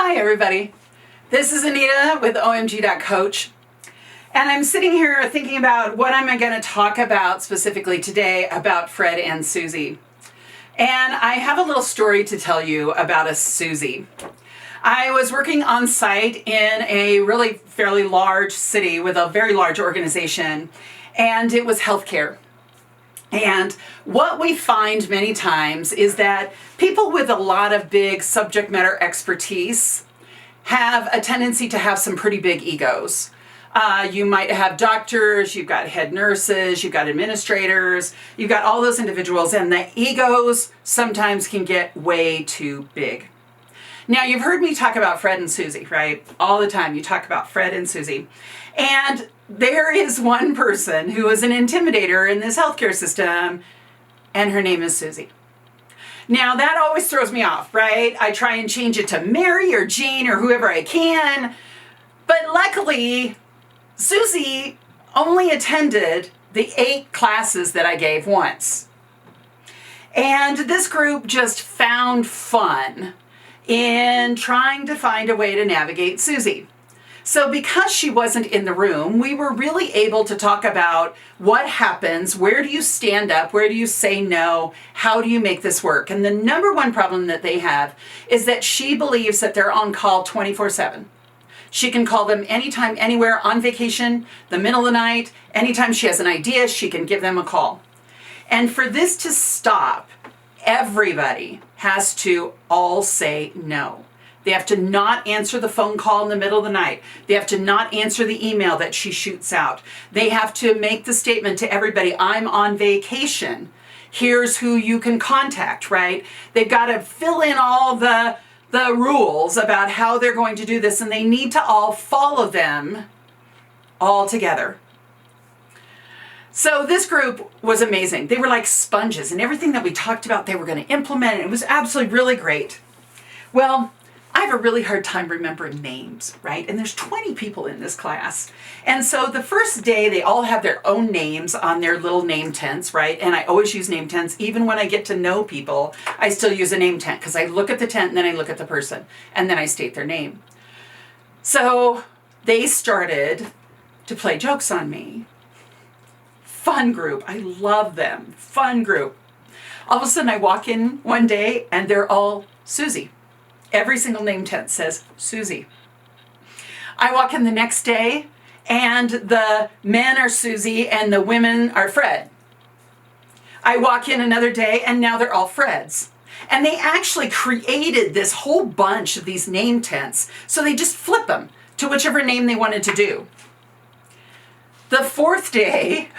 Hi everybody, this is Anita with OMG.Coach, and I'm sitting here thinking about what am I going to talk about specifically today about Fred and Suzy. And I have a little story to tell you about a Suzy. I was working on site in a really fairly large city with a very large organization, and it was healthcare. And what we find many times is that people with a lot of big subject matter expertise have a tendency to have some pretty big egos. You might have doctors, you've got head nurses, you've got administrators, you've got all those individuals, and the egos sometimes can get way too big. Now, you've heard me talk about Fred and Suzy, right? All the time you talk about Fred and Suzy. And there is one person who is an intimidator in this healthcare system, and her name is Suzy. Now, that always throws me off, right? I try and change it to Mary or Jean or whoever I can. But luckily, Suzy only attended the 8 classes that I gave once. And this group just found fun in trying to find a way to navigate Suzy. So because she wasn't in the room, we were really able to talk about what happens, where do you stand up, where do you say no, how do you make this work? And the number one problem that they have is that she believes that they're on call 24/7. She can call them anytime, anywhere, on vacation, the middle of the night, anytime she has an idea, she can give them a call. And for this to stop, everybody has to all say no. They have to not answer the phone call in the middle of the night. They have to not answer the email that she shoots out. They have to make the statement to everybody, I'm on vacation. Here's who you can contact, right? They've got to fill in all the rules about how they're going to do this, and they need to all follow them all together. So this group was amazing. They were like sponges, and everything that we talked about, they were going to implement, and it was absolutely really great. Well, I have a really hard time remembering names, right? And there's 20 people in this class. And so the first day, they all have their own names on their little name tents, right? And I always use name tents. Even when I get to know people, I still use a name tent because I look at the tent and then I look at the person and then I state their name. So they started to play jokes on me. Fun group. I love them. Fun group. All of a sudden I walk in one day and they're all Suzy. Every single name tent says Suzy. I walk in the next day and the men are Suzy and the women are Fred. I walk in another day and now they're all Freds. And they actually created this whole bunch of these name tents, so they just flip them to whichever name they wanted to do. The 4th day,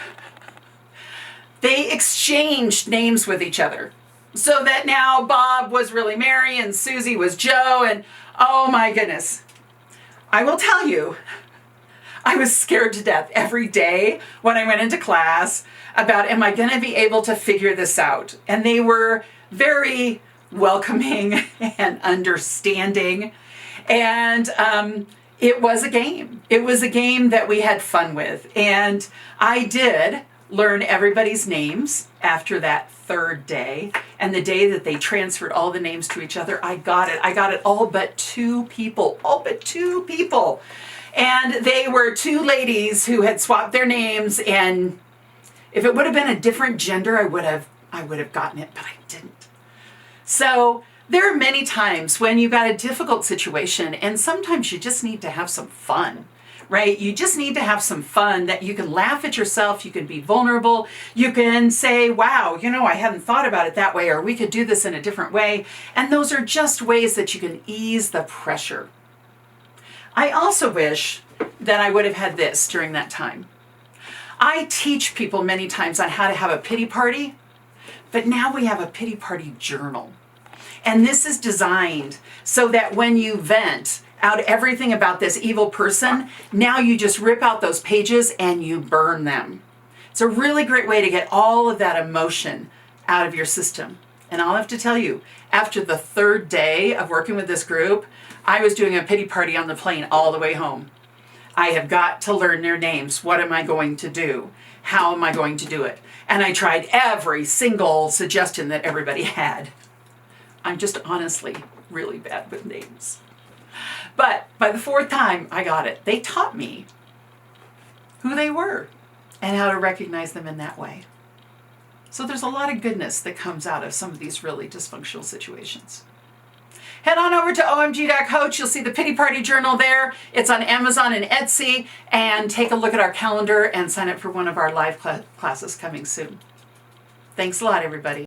they exchanged names with each other. So that now Bob was really Mary and Suzy was Joe, and oh my goodness. I will tell you, I was scared to death every day when I went into class about, am I going to be able to figure this out? And they were very welcoming and understanding. And it was a game. It was a game that we had fun with. And I did learn everybody's names after that 3rd day. And the day that they transferred all the names to each other, I got it. I got it all but 2 people. All but 2 people. And they were 2 ladies who had swapped their names. And if it would have been a different gender, I would have gotten it, but I didn't. So there are many times when you've got a difficult situation, and sometimes you just need to have some fun. Right? You just need to have some fun that you can laugh at yourself. You can be vulnerable. You can say, wow, I hadn't thought about it that way, or we could do this in a different way. And those are just ways that you can ease the pressure. I also wish that I would have had this during that time. I teach people many times on how to have a pity party, but now we have a pity party journal. And this is designed so that when you vent out everything about this evil person, now you just rip out those pages and you burn them. It's a really great way to get all of that emotion out of your system. And I'll have to tell you, after the 3rd day of working with this group, I was doing a pity party on the plane all the way home. I have got to learn their names. What am I going to do? How am I going to do it? And I tried every single suggestion that everybody had. I'm just honestly really bad with names. But by the fourth time, I got it. They taught me who they were and how to recognize them in that way. So there's a lot of goodness that comes out of some of these really dysfunctional situations. Head on over to omg.coach. You'll see the Pity Party Journal there. It's on Amazon and Etsy. And take a look at our calendar and sign up for one of our live classes coming soon. Thanks a lot, everybody.